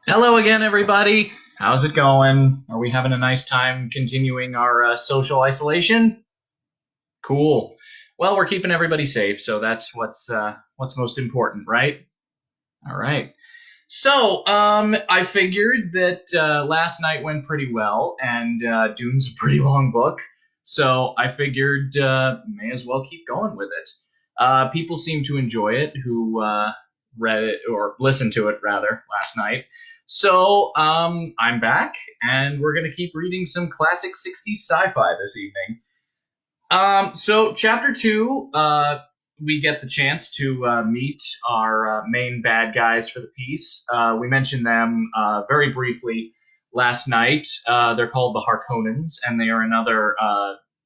Hello again, everybody. How's it going? Are we having a nice time continuing our social isolation? Cool. Well, we're keeping everybody safe, so that's what's most important, right? All right. So, I figured that last night went pretty well, and Dune's a pretty long book, so I figured may as well keep going with it. People seem to enjoy it who read it or listened to it rather last night. So, I'm back, and we're gonna keep reading some classic '60s sci-fi this evening. So chapter two, we get the chance to meet our main bad guys for the piece. We mentioned them very briefly last night. They're called the Harkonnens, and they are another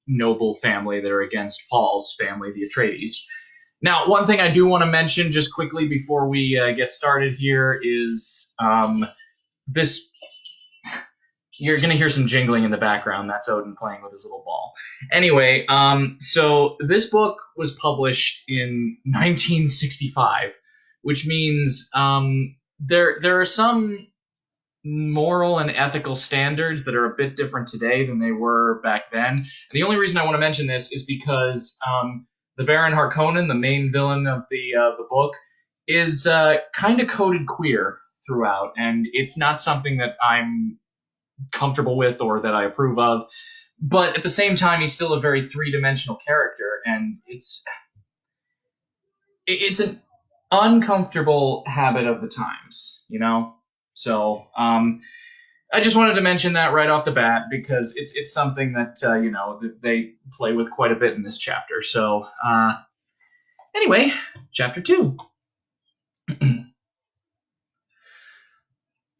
noble family that are against Paul's family, the Atreides. Now, one thing I do want to mention just quickly before we get started here is this you're going to hear some jingling in the background. That's Odin playing with his little ball. Anyway, so this book was published in 1965, which means there are some moral and ethical standards that are a bit different today than they were back then. And the only reason I want to mention this is because the Baron Harkonnen, the main villain of the book, is kind of coded queer throughout, and it's not something that I'm comfortable with or that I approve of. But at the same time, he's still a very three-dimensional character, and it's an uncomfortable habit of the times, you know. So I just wanted to mention that right off the bat because it's something that that they play with quite a bit in this chapter. So anyway, chapter two.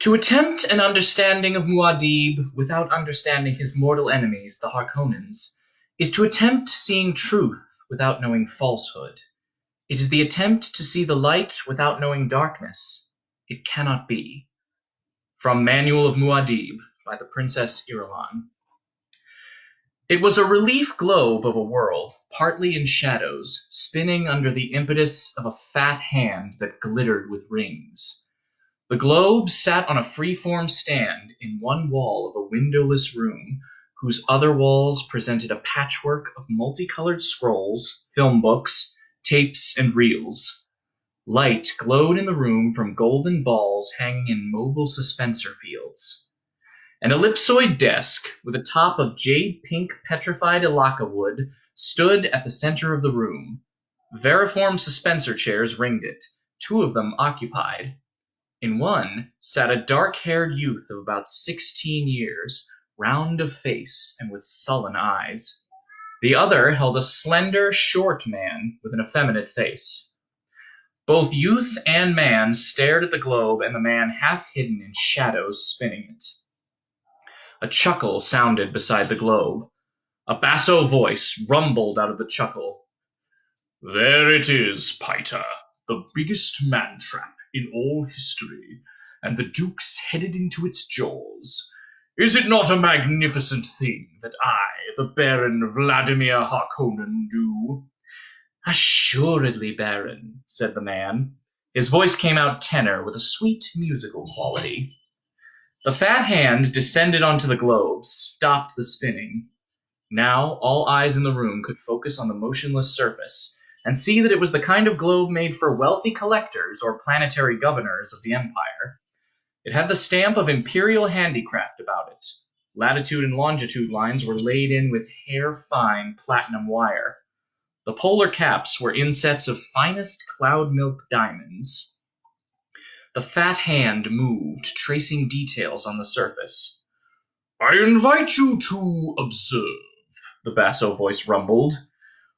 To attempt an understanding of Muad'Dib without understanding his mortal enemies, the Harkonnens, is to attempt seeing truth without knowing falsehood. It is the attempt to see the light without knowing darkness. It cannot be. From Manual of Muad'Dib by the Princess Irulan. It was a relief globe of a world, partly in shadows, spinning under the impetus of a fat hand that glittered with rings. The globe sat on a free-form stand in one wall of a windowless room, whose other walls presented a patchwork of multicolored scrolls, film books, tapes, and reels. Light glowed in the room from golden balls hanging in mobile suspensor fields. An ellipsoid desk with a top of jade-pink petrified elaka wood stood at the center of the room. Variform suspensor chairs ringed it, two of them occupied. In one sat a dark-haired youth of about 16 years, round of face and with sullen eyes. The other held a slender, short man with an effeminate face. Both youth and man stared at the globe and the man half hidden in shadows spinning it. A chuckle sounded beside the globe. A basso voice rumbled out of the chuckle. "There it is, Piter, the biggest man-trap in all history, and the Duke's headed into its jaws. Is it not a magnificent thing that I, the Baron Vladimir Harkonnen, do?" "Assuredly, Baron," said the man. His voice came out tenor with a sweet musical quality. The fat hand descended onto the globe, stopped the spinning. Now all eyes in the room could focus on the motionless surface and see that it was the kind of globe made for wealthy collectors or planetary governors of the Empire. It had the stamp of imperial handicraft about it. Latitude and longitude lines were laid in with hair-fine platinum wire. The polar caps were insets of finest cloud milk diamonds. The fat hand moved, tracing details on the surface. "I invite you to observe," the basso voice rumbled.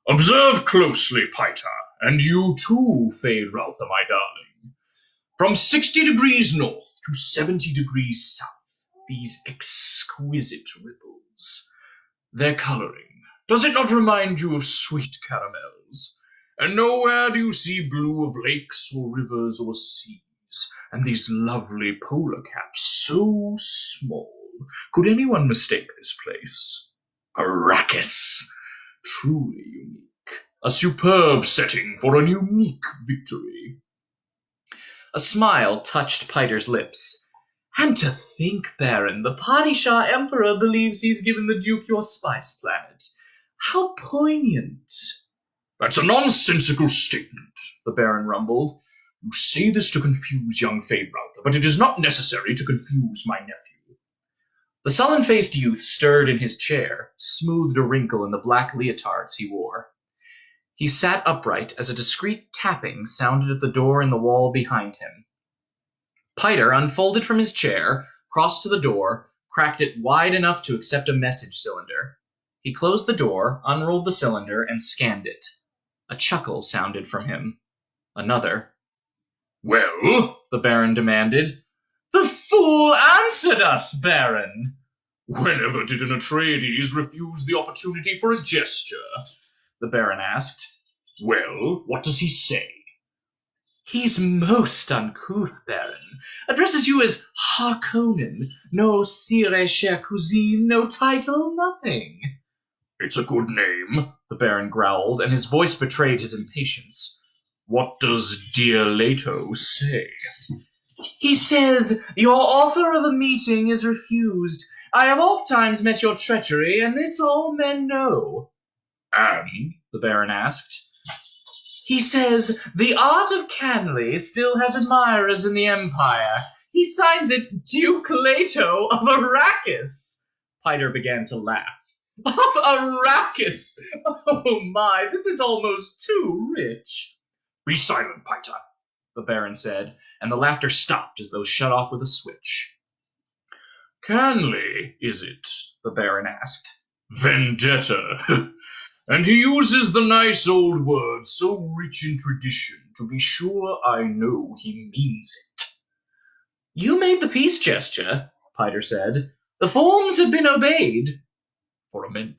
"Observe closely, Piter, and you too, Feyd-Rautha, my darling. From 60 degrees north to 70 degrees south, these exquisite ripples. Their coloring, does it not remind you of sweet caramels? And nowhere do you see blue of lakes or rivers or seas, and these lovely polar caps so small. Could anyone mistake this place? Arrakis! Truly unique. A superb setting for an unique victory." A smile touched Piter's lips. And to think, Baron, the Padishah Emperor believes he's given the Duke your spice planet. How poignant. That's a nonsensical statement, the Baron rumbled. You say this to confuse young Feyd-Rautha, but it is not necessary to confuse my nephew. The sullen-faced youth stirred in his chair, smoothed a wrinkle in the black leotards he wore. He sat upright as a discreet tapping sounded at the door in the wall behind him. Piter unfolded from his chair, crossed to the door, cracked it wide enough to accept a message cylinder. He closed the door, unrolled the cylinder, and scanned it. A chuckle sounded from him. Another. Well? The Baron demanded. The fool answered us, Baron! Whenever did an Atreides refuse the opportunity for a gesture? The Baron asked. Well, what does he say? He's most uncouth, Baron. Addresses you as Harkonnen. No sire, chère cousine, no title, nothing. It's a good name, the Baron growled, and his voice betrayed his impatience. What does dear Leto say? He says, your offer of a meeting is refused. I have oft-times met your treachery, and this all men know. And? The Baron asked. He says, the art of Canley still has admirers in the Empire. He signs it Duke Leto of Arrakis. Piter began to laugh. Of Arrakis! Oh my, this is almost too rich. Be silent, Piter, the Baron said, and the laughter stopped as though shut off with a switch. Canley, is it? The Baron asked. Vendetta. And he uses the nice old word, so rich in tradition. To be sure, I know he means it. You made the peace gesture, Piter said. The forms have been obeyed. For a mentat,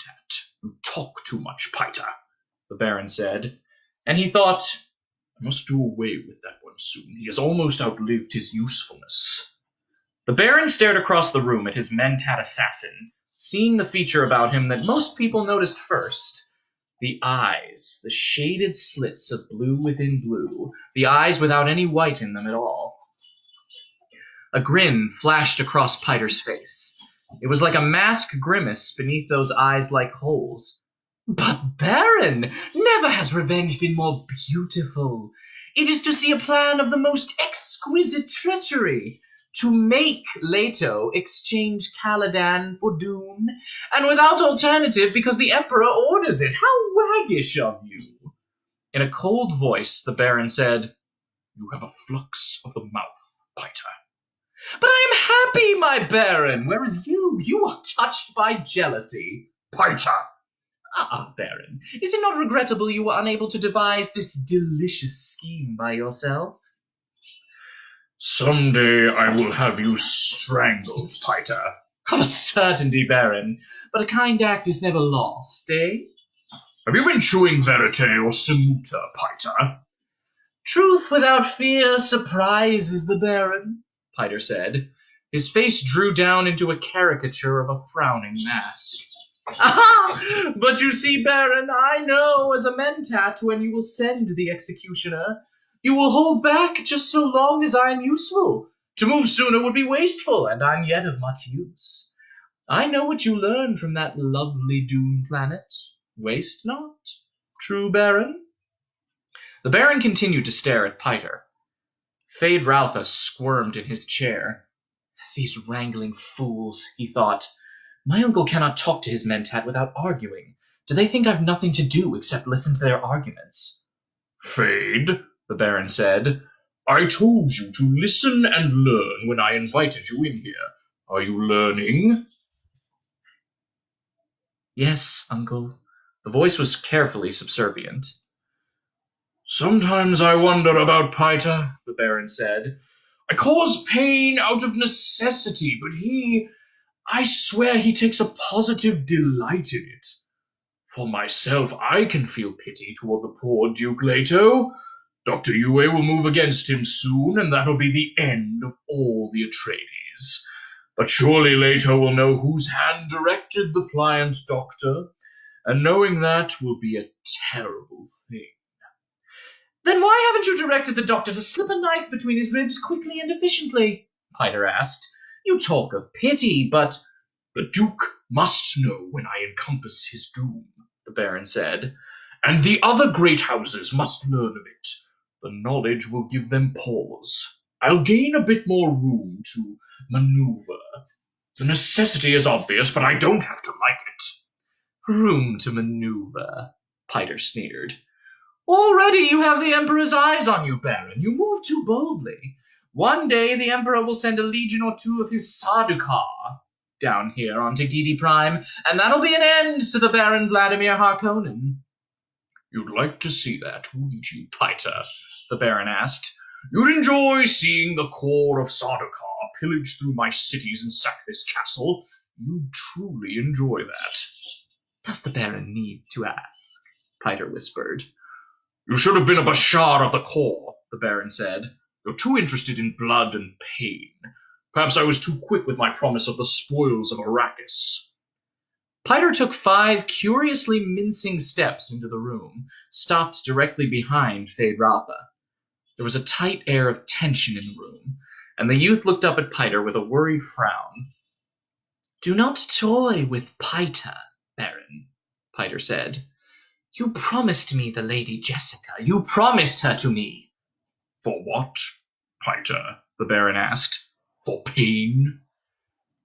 you talk too much, Piter, the Baron said, and he thought, I must do away with that one soon. He has almost outlived his usefulness. The Baron stared across the room at his mentat assassin, seeing the feature about him that most people noticed first. The eyes, the shaded slits of blue within blue, the eyes without any white in them at all. A grin flashed across Piter's face. It was like a masked grimace beneath those eyes like holes. But, Baron, never has revenge been more beautiful. It is to see a plan of the most exquisite treachery. To make Leto exchange Caladan for Dune, and without alternative because the Emperor orders it. How waggish of you! In a cold voice, the Baron said, You have a flux of the mouth, Piter. But I am happy, my Baron, whereas you are touched by jealousy. Piter! Ah, Baron, is it not regrettable you were unable to devise this delicious scheme by yourself? Someday I will have you strangled, Piter. Of a certainty, Baron, but a kind act is never lost, eh? Have you been chewing verite or semuta, Piter? Truth without fear surprises the Baron, Piter said. His face drew down into a caricature of a frowning mask. Aha! But you see, Baron, I know as a mentat when you will send the executioner. You will hold back just so long as I am useful. To move sooner would be wasteful, and I'm yet of much use. I know what you learned from that lovely Dune planet. Waste not. True, Baron? The Baron continued to stare at Piter. Feyd-Rautha squirmed in his chair. These wrangling fools, he thought. My uncle cannot talk to his mentat without arguing. Do they think I've nothing to do except listen to their arguments? Feyd, the Baron said, I told you to listen and learn when I invited you in here. Are you learning? Yes, uncle. The voice was carefully subservient. Sometimes I wonder about Piter, the Baron said. I cause pain out of necessity, but I swear he takes a positive delight in it. For myself, I can feel pity toward the poor Duke Leto. Dr. Yue will move against him soon, and that'll be the end of all the Atreides. But surely Leto will know whose hand directed the pliant doctor, and knowing that will be a terrible thing. Then why haven't you directed the doctor to slip a knife between his ribs quickly and efficiently? Piter asked. You talk of pity, but The Duke must know when I encompass his doom, the Baron said, and the other great houses must learn of it. The knowledge will give them pause. I'll gain a bit more room to maneuver. The necessity is obvious, but I don't have to like it. room to maneuver, Piter sneered. Already you have the Emperor's eyes on you, Baron. You move too boldly. One day the Emperor will send a legion or two of his Sardaukar down here onto Gidi Prime, and that'll be an end to the Baron Vladimir Harkonnen. You'd like to see that, wouldn't you, Piter? The Baron asked. You'd enjoy seeing the core of Sardaukar pillage through my cities and sack this castle. You'd truly enjoy that. Does the Baron need to ask? Piter whispered. You should have been a Bashar of the core, the Baron said. You're too interested in blood and pain. Perhaps I was too quick with my promise of the spoils of Arrakis. Piter took 5 curiously mincing steps into the room, stopped directly behind Feyd-Rautha. There was a tight air of tension in the room, and the youth looked up at Piter with a worried frown. Do not toy with Piter, Baron, Piter said. You promised me the Lady Jessica. You promised her to me. For what, Piter? The Baron asked. For pain?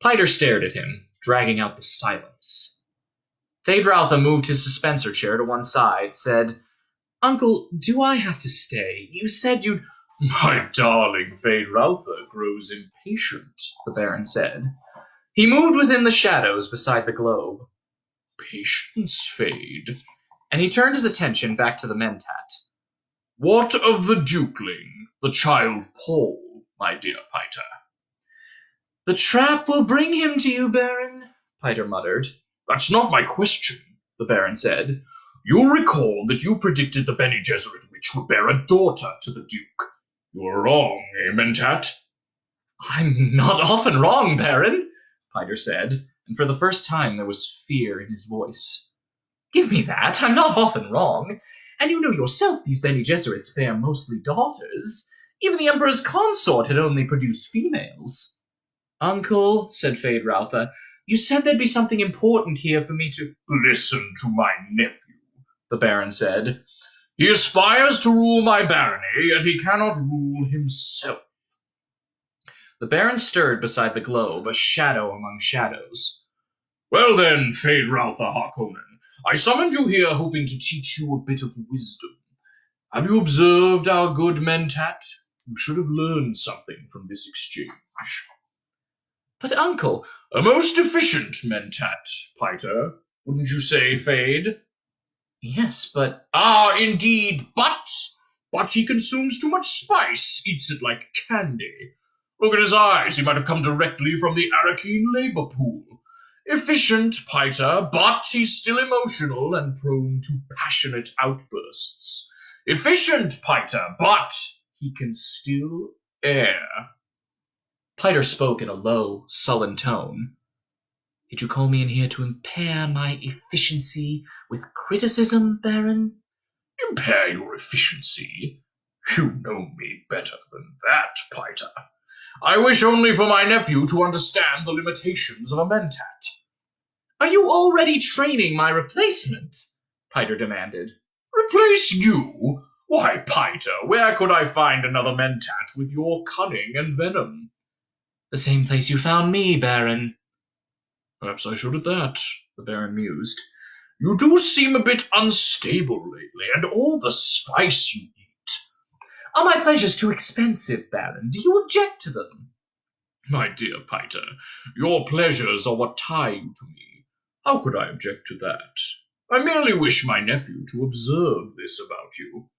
Piter stared at him, dragging out the silence. Feyd-Rautha moved his suspensor chair to one side, said, Uncle, do I have to stay? You said you'd... My darling Feyd-Rautha grows impatient, the Baron said. He moved within the shadows beside the globe. Patience, Feyd. And he turned his attention back to the Mentat. What of the Dukeling, the child Paul, my dear Piter? The trap will bring him to you, Baron, Piter muttered. That's not my question, the Baron said. You'll recall that you predicted the Bene Gesserit witch would bear a daughter to the Duke. You were wrong, eh, Mentat? I'm not often wrong, Baron, Piter said, and for the first time there was fear in his voice. Give me that, I'm not often wrong. And you know yourself these Bene Gesserits bear mostly daughters. Even the Emperor's consort had only produced females. Uncle, said Feyd-Rautha, you said there'd be something important here for me to... Listen to my nephew, the Baron said. He aspires to rule my barony, yet he cannot rule himself. The Baron stirred beside the globe, a shadow among shadows. Well then, Feyd-Rautha Harkonnen, I summoned you here hoping to teach you a bit of wisdom. Have you observed our good Mentat? You should have learned something from this exchange. But, Uncle... A most efficient Mentat, Piter. Wouldn't you say, Feyd? Yes, but... Ah, indeed, but he consumes too much spice, eats it like candy. Look at his eyes, he might have come directly from the Arakeen labor pool. Efficient, Piter, but he's still emotional and prone to passionate outbursts. Efficient, Piter, but he can still err. Piter spoke in a low, sullen tone. Did you call me in here to impair my efficiency with criticism, Baron? Impair your efficiency? You know me better than that, Piter. I wish only for my nephew to understand the limitations of a Mentat. Are you already training my replacement? Piter demanded. Replace you? Why, Piter, where could I find another Mentat with your cunning and venom? The same place you found me, Baron. Perhaps I should at that, the Baron mused. You do seem a bit unstable lately, and all the spice you eat. Are my pleasures too expensive, Baron? Do you object to them? My dear Piter, your pleasures are what tie you to me. How could I object to that? I merely wish my nephew to observe this about you.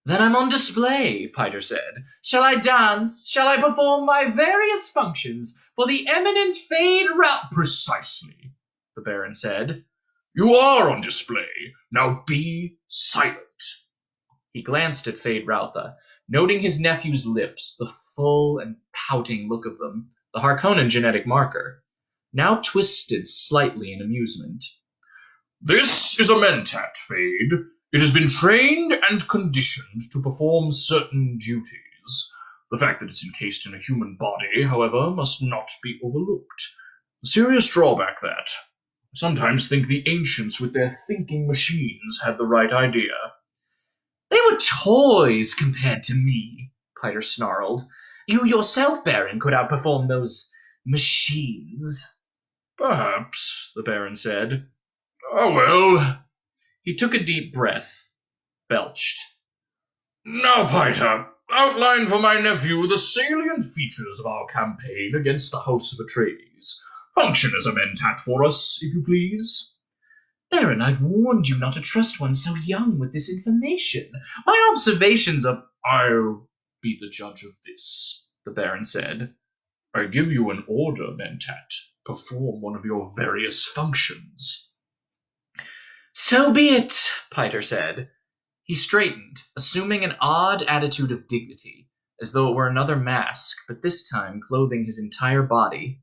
Then I'm on display, Piter said. Shall I dance? Shall I perform my various functions for the eminent Feyd-Rautha? Precisely, the Baron said. You are on display. Now be silent. He glanced at Feyd-Rautha, noting his nephew's lips, the full and pouting look of them, the Harkonnen genetic marker, now twisted slightly in amusement. This is a Mentat, Feyd. It has been trained and conditioned to perform certain duties. The fact that it's encased in a human body, however, must not be overlooked. A serious drawback, that. I sometimes think the ancients with their thinking machines had the right idea. They were toys compared to me, Piter snarled. You yourself, Baron, could outperform those machines. Perhaps, the Baron said. Oh well. He took a deep breath, belched. Now, Piter, outline for my nephew the salient features of our campaign against the House of Atreides. Function as a mentat for us, if you please. Baron, I've warned you not to trust one so young with this information. My observations of— I'll be the judge of this, the Baron said. I give you an order, mentat. Perform one of your various functions. So be it, Piter said. He straightened, assuming an odd attitude of dignity, as though it were another mask, but this time clothing his entire body.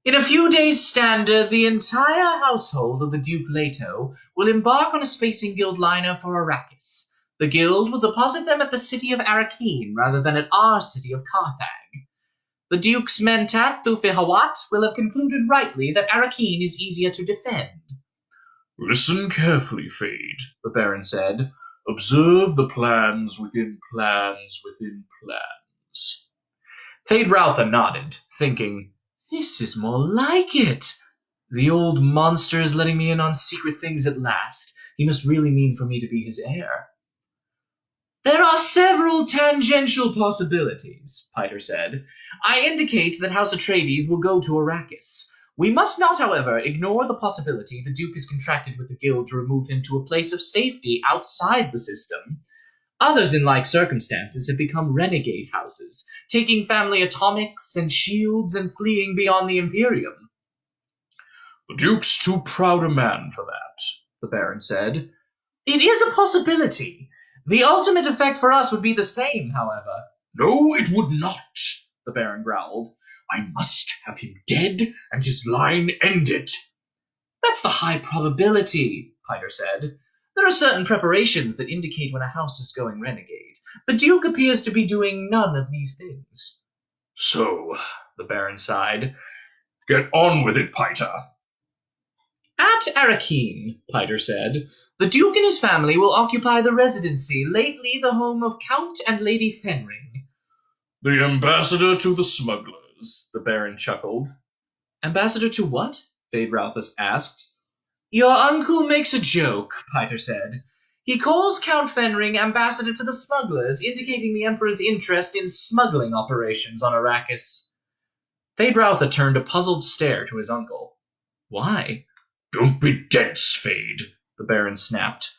In a few days' standard, the entire household of the Duke Leto will embark on a spacing guild liner for Arrakis. The guild will deposit them at the city of Arrakeen rather than at our city of Carthag. The Duke's mentat, Thufi Hawat, will have concluded rightly that Arrakeen is easier to defend. Listen carefully, Fade, the Baron said. Observe the plans within plans within plans. Feyd-Rautha nodded, thinking, this is more like it. The old monster is letting me in on secret things at last. He must really mean for me to be his heir. There are several tangential possibilities, Piter said. I indicate that House Atreides will go to Arrakis. We must not, however, ignore the possibility the Duke is contracted with the Guild to remove him to a place of safety outside the system. Others in like circumstances have become renegade houses, taking family atomics and shields and fleeing beyond the Imperium. The Duke's too proud a man for that, the Baron said. It is a possibility. The ultimate effect for us would be the same, however. No, it would not, the Baron growled. I must have him dead and his line ended. That's the high probability, Piter said. There are certain preparations that indicate when a house is going renegade. The Duke appears to be doing none of these things. So, the Baron sighed, get on with it, Piter. At Arrakeen, Piter said, the Duke and his family will occupy the residency, lately the home of Count and Lady Fenring. The ambassador to the smugglers, the Baron chuckled. Ambassador to what? Feyd-Rautha asked. Your uncle makes a joke, Piter said. He calls Count Fenring ambassador to the smugglers, indicating the Emperor's interest in smuggling operations on Arrakis. Feyd-Rautha turned a puzzled stare to his uncle. Why? Don't be dense, Fade, the Baron snapped.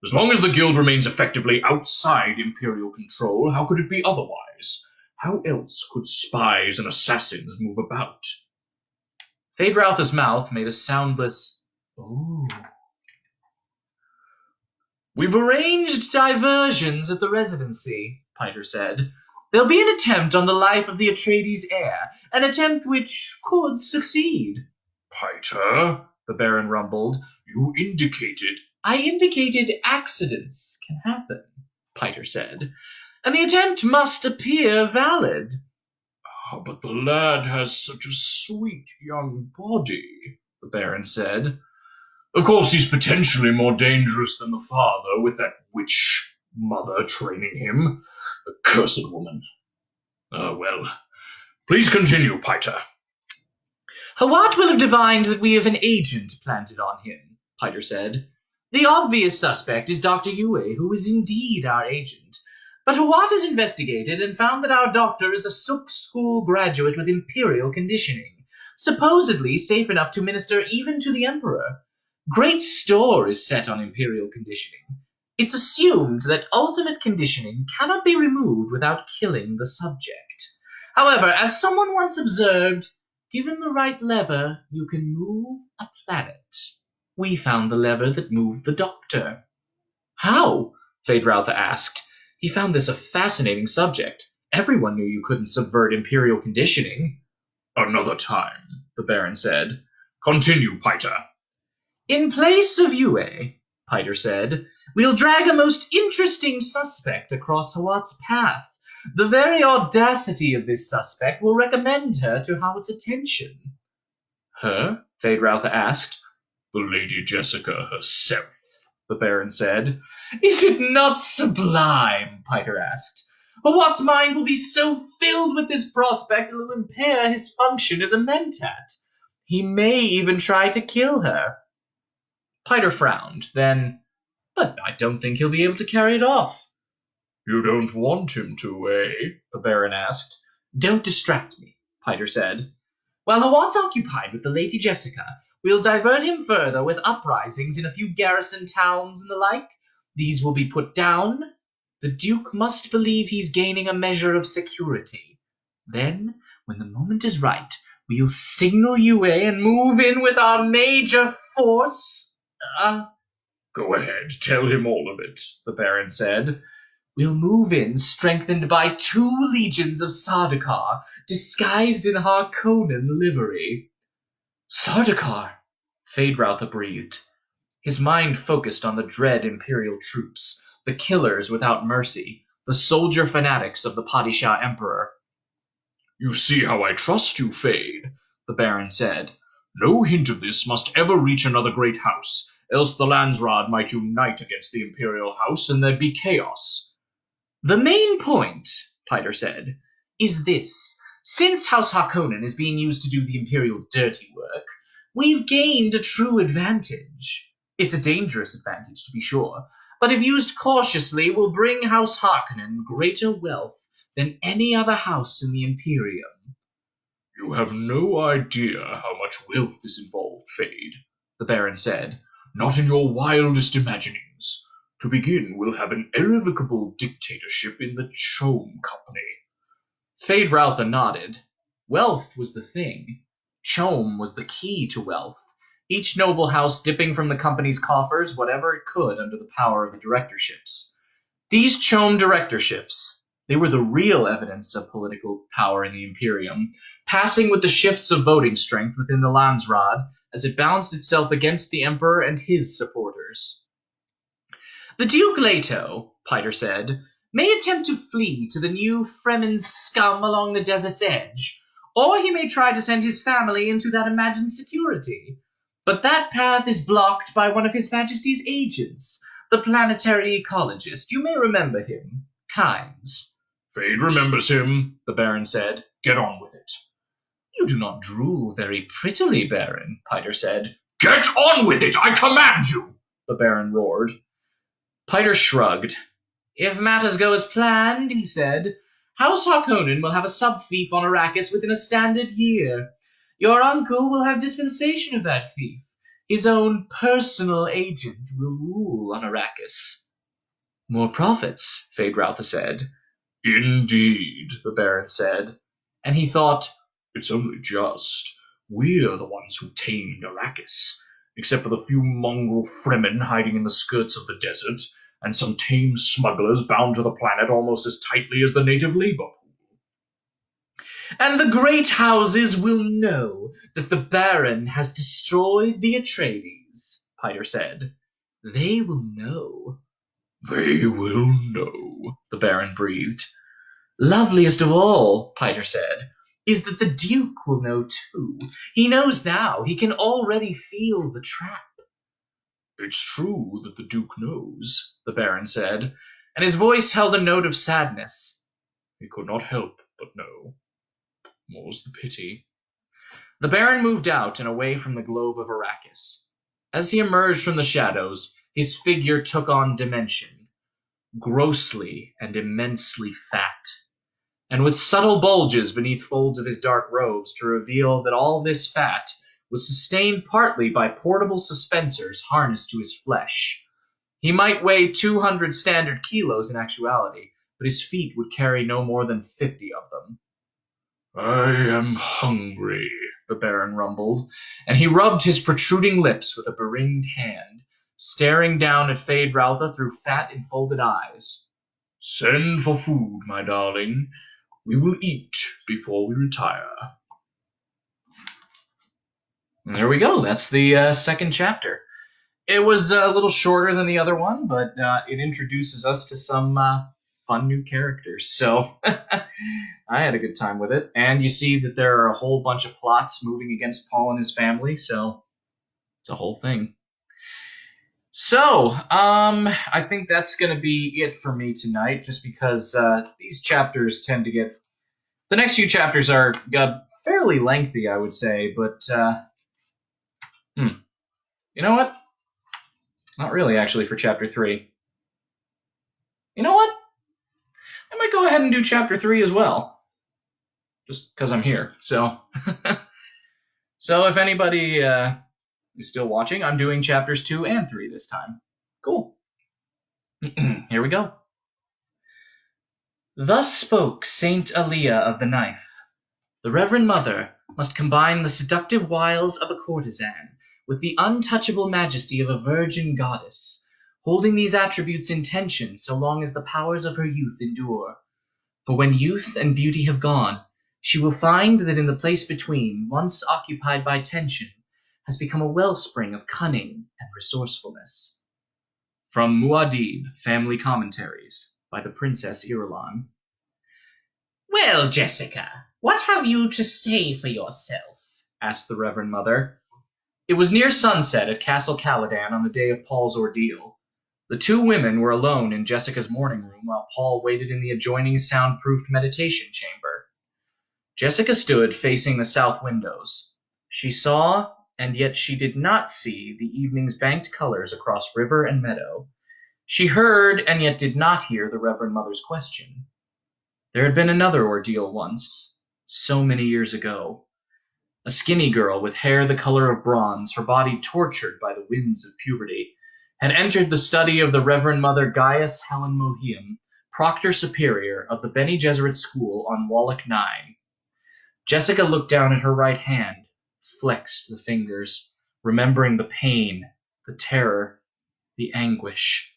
As long as the Guild remains effectively outside Imperial control, how could it be otherwise? How else could spies and assassins move about? Feyd-Rautha's mouth made a soundless "ooh." We've arranged diversions at the residency, Piter said. There'll be an attempt on the life of the Atreides heir, an attempt which could succeed. Piter, the Baron rumbled, you indicated— I indicated accidents can happen, Piter said, and the attempt must appear valid. Ah, but the lad has such a sweet young body, the Baron said. Of course, he's potentially more dangerous than the father, with that witch mother training him. A cursed woman. Well, please continue, Piter. Hawat will have divined that we have an agent planted on him, Piter said. The obvious suspect is Dr. Yue, who is indeed our agent. But Hawat has investigated and found that our doctor is a Suk School graduate with Imperial conditioning, supposedly safe enough to minister even to the Emperor. Great store is set on Imperial conditioning. It's assumed that ultimate conditioning cannot be removed without killing the subject. However, as someone once observed, given the right lever, you can move a planet. We found the lever that moved the doctor. How? Feyd-Rautha asked. He found this a fascinating subject. Everyone knew you couldn't subvert Imperial conditioning. Another time, the Baron said. Continue, Piter. In place of Yue, Piter said, we'll drag a most interesting suspect across Hawat's path. The very audacity of this suspect will recommend her to Howard's attention. Her? Feyd-Rautha asked. The Lady Jessica herself, the Baron said. Is it not sublime? Piter asked. What's mind will be so filled with this prospect it will impair his function as a mentat. He may even try to kill her. Piter frowned, then, but I don't think he'll be able to carry it off. You don't want him to, eh? The Baron asked. Don't distract me, Piter said. While Hawat's occupied with the Lady Jessica, we'll divert him further with uprisings in a few garrison towns and the like. These will be put down. The Duke must believe he's gaining a measure of security. Then, when the moment is right, we'll signal UA and move in with our major force. Go ahead, tell him all of it, the Baron said. We'll move in strengthened by 2 legions of Sardaukar, disguised in Harkonnen livery. Sardaukar, Feyd-Rautha breathed. His mind focused on the dread Imperial troops, the killers without mercy, the soldier fanatics of the Padishah Emperor. You see how I trust you, Feyd, the Baron said. No hint of this must ever reach another great house, else the Landsraad might unite against the Imperial House and there'd be chaos. The main point, Piter said, is this. Since House Harkonnen is being used to do the Imperial dirty work, we've gained a true advantage. It's a dangerous advantage, to be sure, but if used cautiously will bring House Harkonnen greater wealth than any other house in the Imperium. You have no idea how much wealth is involved, Feyd, the Baron said. Not in your wildest imaginings. To begin, we'll have an irrevocable dictatorship in the Chom Company. Feyd-Rautha nodded. Wealth was the thing. Chom was the key to wealth, each noble house dipping from the company's coffers whatever it could under the power of the directorships. These Chom directorships, they were the real evidence of political power in the Imperium, passing with the shifts of voting strength within the Landsraad as it balanced itself against the Emperor and his supporters. The Duke Leto, Piter said, may attempt to flee to the new Fremen scum along the desert's edge, or he may try to send his family into that imagined security. But that path is blocked by one of His Majesty's agents, the planetary ecologist. You may remember him. Kynes. Feyd remembers him, the Baron said. Get on with it. You do not drool very prettily, Baron, Piter said. Get on with it, I command you, the Baron roared. Piter shrugged. If matters go as planned, he said, House Harkonnen will have a sub-fief on Arrakis within a standard year. Your uncle will have dispensation of that fief. His own personal agent will rule on Arrakis. More profits, Feyd-Rautha said. Indeed, the Baron said. And he thought, it's only just. We're the ones who tamed Arrakis. Except for the few mongrel Fremen hiding in the skirts of the desert, and some tame smugglers bound to the planet almost as tightly as the native labor pool. And the great houses will know that the Baron has destroyed the Atreides, Piter said. They will know. They will know, the Baron breathed. Loveliest of all, Piter said, is that the Duke will know too. He knows now. He can already feel the trap. It's true that the Duke knows, the Baron said, and his voice held a note of sadness. He could not help but know. More's the pity. The Baron moved out and away from the globe of Arrakis. As he emerged from the shadows, his figure took on dimension, grossly and immensely fat, and with subtle bulges beneath folds of his dark robes to reveal that all this fat was sustained partly by portable suspensors harnessed to his flesh. He might weigh 200 standard kilos in actuality, but his feet would carry no more than 50 of them. I am hungry, the Baron rumbled, and he rubbed his protruding lips with a beringed hand, staring down at Feyd-Rautha through fat enfolded eyes. Send for food, my darling. We will eat before we retire. And there we go. That's the second chapter. It was a little shorter than the other one, but it introduces us to some fun new characters. So I had a good time with it. And you see that there are a whole bunch of plots moving against Paul and his family, so it's a whole thing. So, I think that's going to be it for me tonight, just because these chapters tend to get. The next few chapters are fairly lengthy, I would say, but you know what? Not really, actually, for chapter 3. You know what? I might go ahead and do chapter 3 as well, just because I'm here. So, so if anybody is still watching, I'm doing chapters 2 and 3 this time. Cool. Here we go. Thus spoke Saint Aaliyah of the Knife. The Reverend Mother must combine the seductive wiles of a courtesan with the untouchable majesty of a virgin goddess, holding these attributes in tension so long as the powers of her youth endure. For when youth and beauty have gone, she will find that in the place between, once occupied by tension, has become a wellspring of cunning and resourcefulness. From Muad'Dib, Family Commentaries, by the Princess Irulan. Well, Jessica, what have you to say for yourself? Asked the Reverend Mother. It was near sunset at Castle Caladan on the day of Paul's ordeal. The two women were alone in Jessica's morning room while Paul waited in the adjoining soundproofed meditation chamber. Jessica stood facing the south windows. She saw, and yet she did not see, the evening's banked colors across river and meadow. She heard, and yet did not hear, the Reverend Mother's question. There had been another ordeal once, so many years ago. A skinny girl with hair the color of bronze, her body tortured by the winds of puberty, had entered the study of the Reverend Mother Gaius Helen Mohiam, Proctor Superior of the Bene Gesserit School on Wallach 9. Jessica looked down at her right hand, flexed the fingers, remembering the pain, the terror, the anguish.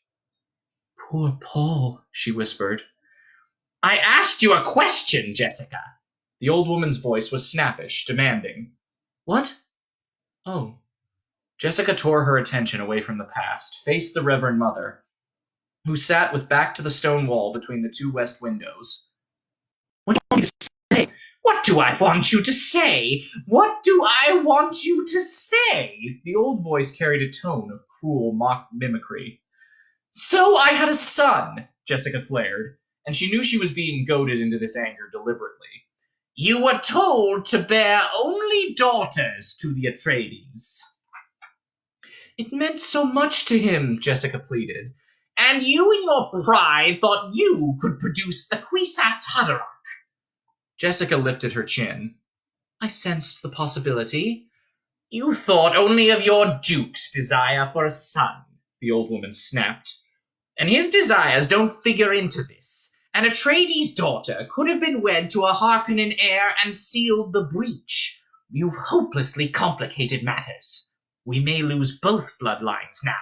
Poor Paul, she whispered. I asked you a question, Jessica. The old woman's voice was snappish, demanding. What? Oh. Jessica tore her attention away from the past, faced the Reverend Mother, who sat with back to the stone wall between the two west windows. What do you want me to say? What do I want you to say? What do I want you to say? The old voice carried a tone of cruel mock mimicry. So I had a son, Jessica flared, and she knew she was being goaded into this anger deliberately. You were told to bear only daughters to the Atreides. It meant so much to him, Jessica pleaded. And you in your pride thought you could produce the Kwisatz Haderach. Jessica lifted her chin. I sensed the possibility. You thought only of your duke's desire for a son, the old woman snapped. And his desires don't figure into this. An Atreides' daughter could have been wed to a Harkonnen heir and sealed the breach. You've hopelessly complicated matters. We may lose both bloodlines now.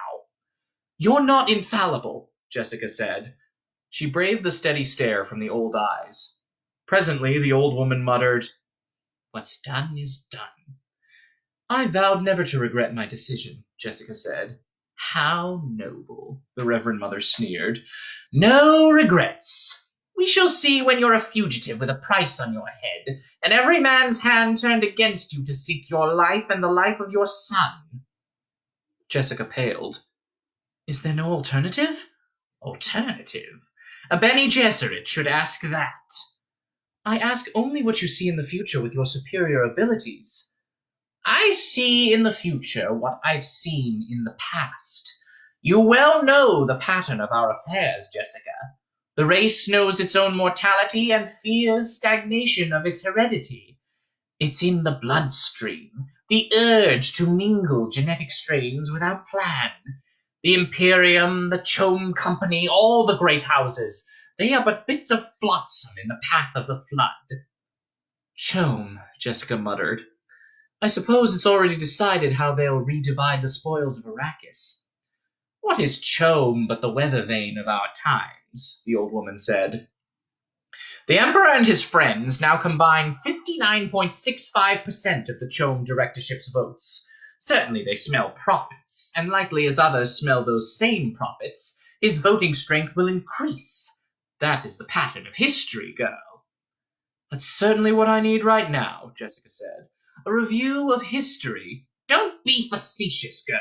You're not infallible, Jessica said. She braved the steady stare from the old eyes. Presently, the old woman muttered, What's done is done. I vowed never to regret my decision, Jessica said. How noble, the Reverend Mother sneered. No regrets. We shall see when you're a fugitive with a price on your head, and every man's hand turned against you to seek your life and the life of your son. Jessica paled. Is there no alternative? Alternative? A Bene Gesserit should ask that. I ask only what you see in the future with your superior abilities. I see in the future what I've seen in the past. You well know the pattern of our affairs, Jessica. The race knows its own mortality and fears stagnation of its heredity. It's in the bloodstream, the urge to mingle genetic strains without plan. The Imperium, the Chome Company, all the great houses, they are but bits of flotsam in the path of the flood. Chome, Jessica muttered. I suppose it's already decided how they'll redivide the spoils of Arrakis. What is Chome but the weather vane of our times? The old woman said. The Emperor and his friends now combine 59.65% of the Chome directorship's votes. Certainly they smell profits, and likely as others smell those same profits, his voting strength will increase. That is the pattern of history, girl. That's certainly what I need right now, Jessica said. A review of history. Don't be facetious, girl.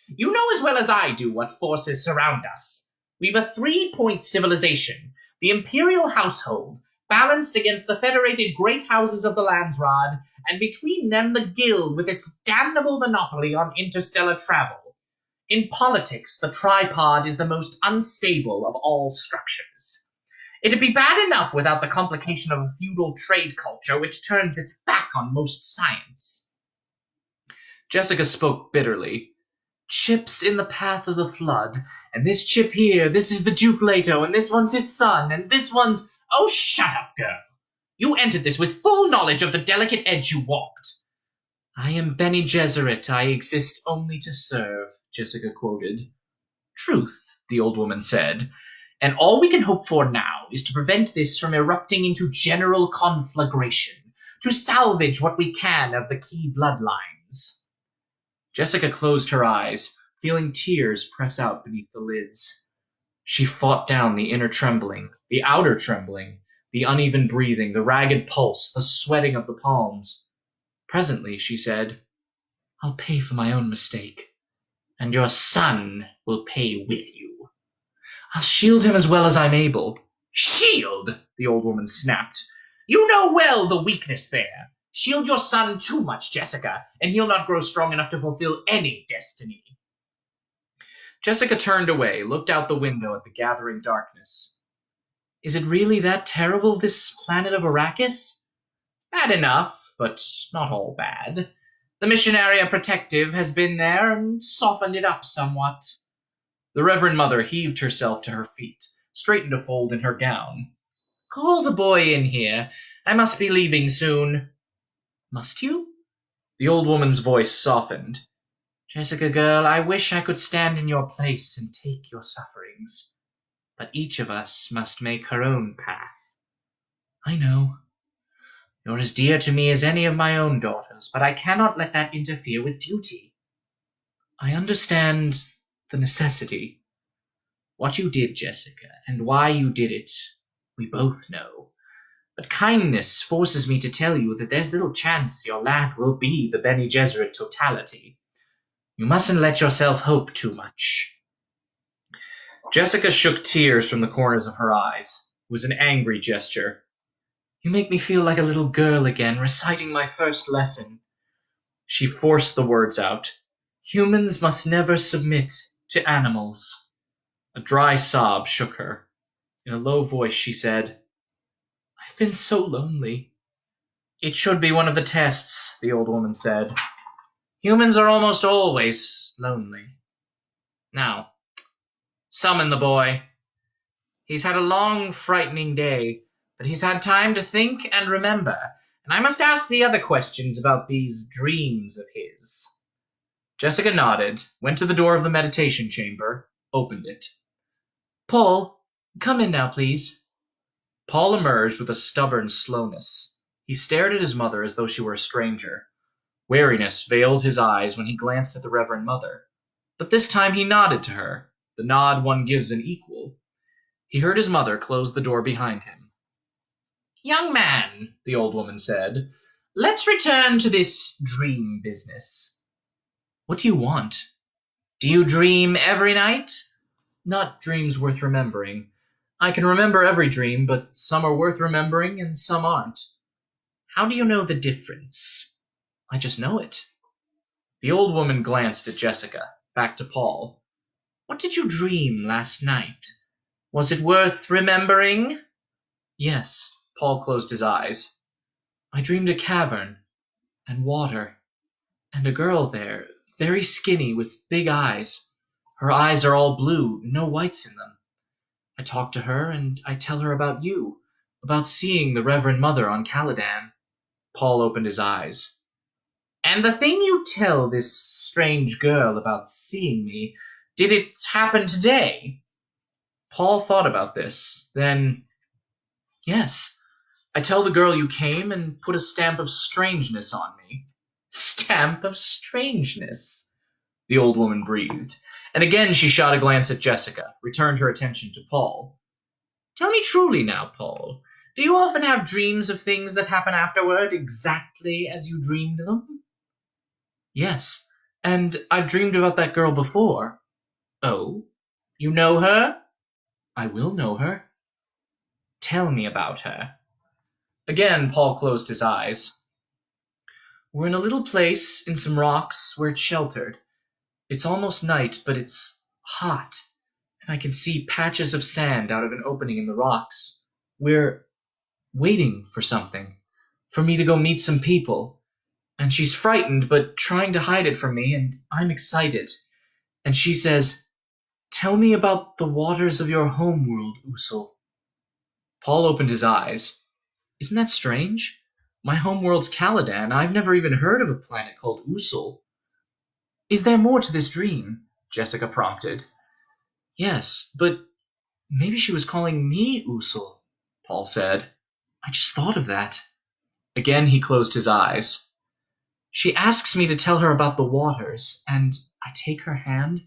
You know as well as I do what forces surround us. We've a 3-point civilization, the imperial household, balanced against the federated great houses of the Landsrod, and between them the guild with its damnable monopoly on interstellar travel. In politics, the tripod is the most unstable of all structures. It'd be bad enough without the complication of a feudal trade culture which turns its back on most science. Jessica spoke bitterly. Chips in the path of the flood, and this chip here, this is the Duke Leto, and this one's his son, and this one's... Oh, shut up, girl. You entered this with full knowledge of the delicate edge you walked. I am Bene Gesserit, I exist only to serve, Jessica quoted. Truth, the old woman said, and all we can hope for now is to prevent this from erupting into general conflagration, to salvage what we can of the key bloodlines. Jessica closed her eyes, feeling tears press out beneath the lids. She fought down the inner trembling, the outer trembling, the uneven breathing, the ragged pulse, the sweating of the palms. Presently, she said, I'll pay for my own mistake. And your son will pay with you. I'll shield him as well as I'm able. Shield, the old woman snapped. You know well the weakness there. Shield your son too much, Jessica, and he'll not grow strong enough to fulfill any destiny. Jessica turned away, looked out the window at the gathering darkness. Is it really that terrible, this planet of Arrakis? Bad enough, but not all bad. The Missionaria Protective has been there and softened it up somewhat. The Reverend Mother heaved herself to her feet, straightened a fold in her gown. Call the boy in here. I must be leaving soon. Must you? The old woman's voice softened. Jessica, girl, I wish I could stand in your place and take your sufferings. But each of us must make her own path. I know. You're as dear to me as any of my own daughters, but I cannot let that interfere with duty. I understand the necessity. What you did, Jessica, and why you did it, we both know. But kindness forces me to tell you that there's little chance your lad will be the Bene Gesserit totality. You mustn't let yourself hope too much. Jessica shook tears from the corners of her eyes. It was an angry gesture. You make me feel like a little girl again, reciting my first lesson. She forced the words out. Humans must never submit to animals. A dry sob shook her. In a low voice she said, I've been so lonely. It should be one of the tests, the old woman said. Humans are almost always lonely. Now, summon the boy. He's had a long, frightening day, but he's had time to think and remember, and I must ask the other questions about these dreams of his. Jessica nodded, went to the door of the meditation chamber, opened it. Paul, come in now, please. Paul emerged with a stubborn slowness. He stared at his mother as though she were a stranger. Wariness veiled his eyes when he glanced at the Reverend Mother. But this time he nodded to her, the nod one gives an equal. He heard his mother close the door behind him. Young man, the old woman said, let's return to this dream business. What do you want? Do you dream every night? Not dreams worth remembering. I can remember every dream, but some are worth remembering and some aren't. How do you know the difference? I just know it. The old woman glanced at Jessica, back to Paul. What did you dream last night? Was it worth remembering? Yes, Paul closed his eyes. I dreamed a cavern, and water, and a girl there, very skinny with big eyes. Her eyes are all blue, no whites in them. I talk to her, and I tell her about you, about seeing the Reverend Mother on Caladan. Paul opened his eyes. And the thing you tell this strange girl about seeing me, did it happen today? Paul thought about this, then... Yes, I tell the girl you came and put a stamp of strangeness on me. Stamp of strangeness? The old woman breathed, and again she shot a glance at Jessica, returned her attention to Paul. Tell me truly now, Paul. Do you often have dreams of things that happen afterward exactly as you dreamed them? Yes, and I've dreamed about that girl before. Oh? You know her? I will know her. Tell me about her. Again, Paul closed his eyes. We're in a little place in some rocks where it's sheltered. It's almost night, but it's hot, and I can see patches of sand out of an opening in the rocks. We're waiting for something, for me to go meet some people. And she's frightened, but trying to hide it from me, and I'm excited. And she says, "Tell me about the waters of your homeworld, Usul." Paul opened his eyes. Isn't that strange? My homeworld's Caladan. I've never even heard of a planet called Usul. Is there more to this dream? Jessica prompted. Yes, but maybe she was calling me Usul, Paul said. I just thought of that. Again he closed his eyes. She asks me to tell her about the waters, and I take her hand,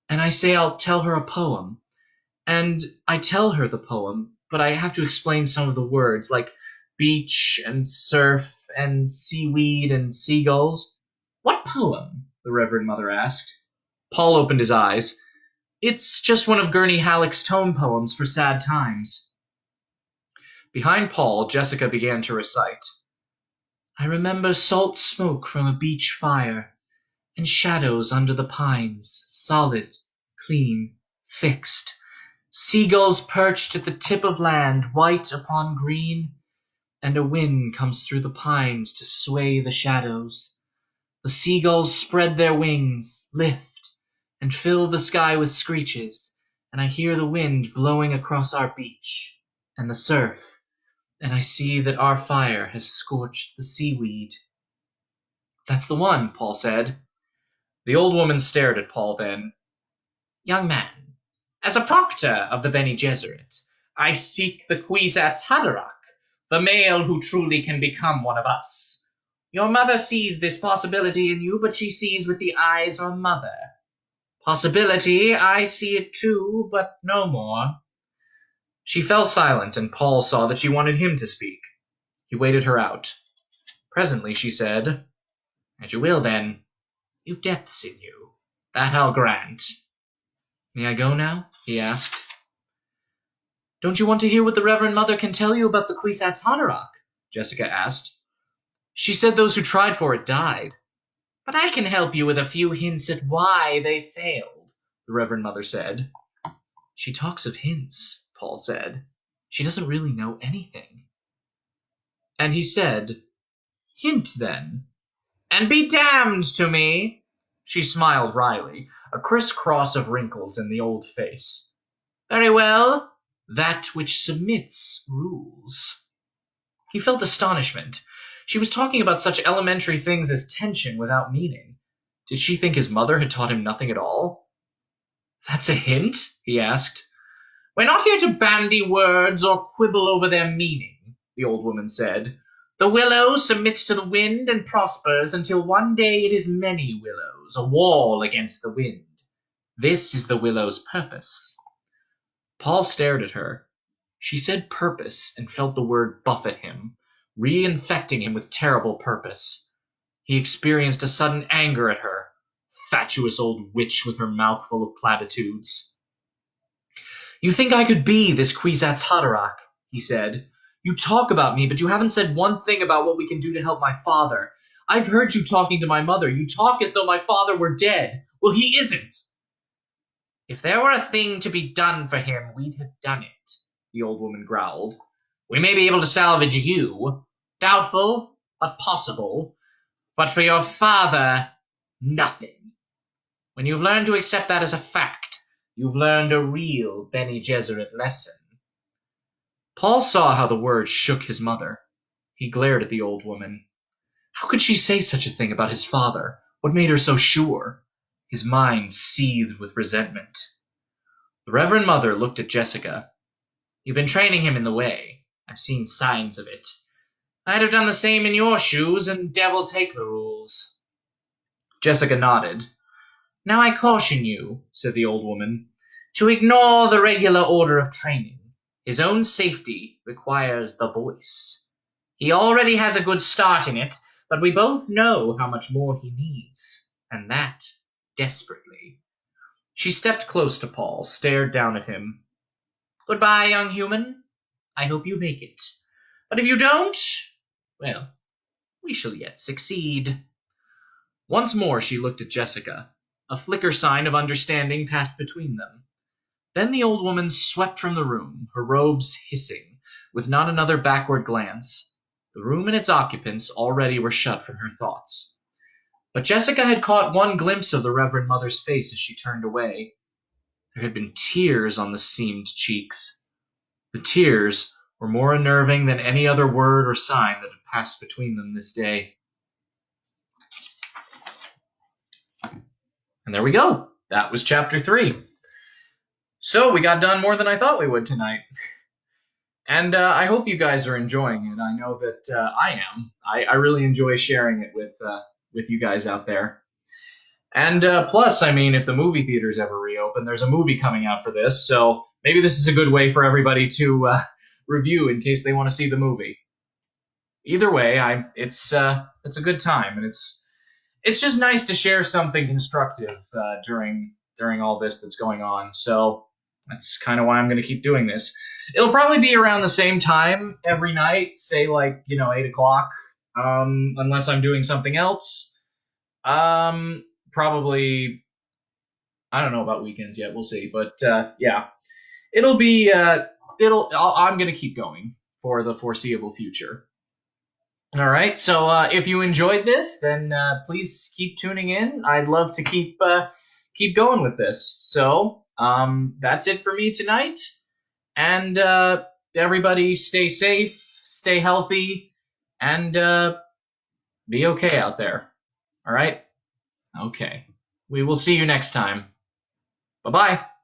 and I say I'll tell her a poem. And I tell her the poem, but I have to explain some of the words, like beach and surf and seaweed and seagulls. What poem? The Reverend Mother asked. Paul opened his eyes. It's just one of Gurney Halleck's tone poems for sad times. Behind Paul, Jessica began to recite. I remember salt smoke from a beach fire, and shadows under the pines, solid, clean, fixed. Seagulls perched at the tip of land, white upon green, and a wind comes through the pines to sway the shadows. The seagulls spread their wings, lift, and fill the sky with screeches, and I hear the wind blowing across our beach, and the surf, and I see that our fire has scorched the seaweed. That's the one, Paul said. The old woman stared at Paul then. Young man, as a proctor of the Bene Gesserit, I seek the Kwisatz Haderach, the male who truly can become one of us. Your mother sees this possibility in you, but she sees with the eyes of a mother. Possibility, I see it too, but no more. She fell silent, and Paul saw that she wanted him to speak. He waited her out. Presently she said, As you will, then. You've depths in you. That I'll grant. May I go now? He asked. Don't you want to hear what the Reverend Mother can tell you about the Kwisatz Haderach? Jessica asked. She said those who tried for it died. But I can help you with a few hints at why they failed, the Reverend Mother said. She talks of hints, Paul said. She doesn't really know anything. And he said, Hint, then. And be damned to me. She smiled wryly, a criss-cross of wrinkles in the old face. Very well. That which submits rules. He felt astonishment. She was talking about such elementary things as tension without meaning. Did she think his mother had taught him nothing at all? That's a hint? He asked. We're not here to bandy words or quibble over their meaning, the old woman said. The willow submits to the wind and prospers until one day it is many willows, a wall against the wind. This is the willow's purpose. Paul stared at her. She said purpose and felt the word buffet him, reinfecting him with terrible purpose. He experienced a sudden anger at her, fatuous old witch with her mouth full of platitudes. You think I could be this Kwisatz Haderach, he said. You talk about me, but you haven't said one thing about what we can do to help my father. I've heard you talking to my mother. You talk as though my father were dead. Well, he isn't. If there were a thing to be done for him, we'd have done it, the old woman growled. We may be able to salvage you. Doubtful, but possible. But for your father, nothing. When you've learned to accept that as a fact, you've learned a real Bene Gesserit lesson. Paul saw how the words shook his mother. He glared at the old woman. How could she say such a thing about his father? What made her so sure? His mind seethed with resentment. The Reverend Mother looked at Jessica. You've been training him in the way. I've seen signs of it. I'd have done the same in your shoes, and devil take the rules. Jessica nodded. Now I caution you, said the old woman, to ignore the regular order of training. His own safety requires the voice. He already has a good start in it, but we both know how much more he needs, and that desperately. She stepped close to Paul, stared down at him. Goodbye, young human. I hope you make it. But if you don't, well, we shall yet succeed. Once more she looked at Jessica. A flicker sign of understanding passed between them. Then the old woman swept from the room, her robes hissing, with not another backward glance. The room and its occupants already were shut from her thoughts. But Jessica had caught one glimpse of the Reverend Mother's face as she turned away. There had been tears on the seamed cheeks. The tears were more unnerving than any other word or sign that had passed between them this day. And there we go. That was chapter 3. So we got done more than I thought we would tonight. And I hope you guys are enjoying it. I know that I am. I really enjoy sharing it with you guys out there. And plus, I mean, if the movie theaters ever reopen, there's a movie coming out for this, so maybe this is a good way for everybody to review in case they want to see the movie. Either way, it's a good time, and it's just nice to share something constructive during all this that's going on. So that's kind of why I'm going to keep doing this. It'll probably be around the same time every night, say 8 o'clock, unless I'm doing something else. Probably, I don't know about weekends yet. We'll see. But yeah, it'll be I'm gonna keep going for the foreseeable future. All right. So if you enjoyed this, then please keep tuning in. I'd love to keep going with this. So that's it for me tonight. And everybody, stay safe, stay healthy, and be okay out there. All right. Okay. We will see you next time. Bye-bye.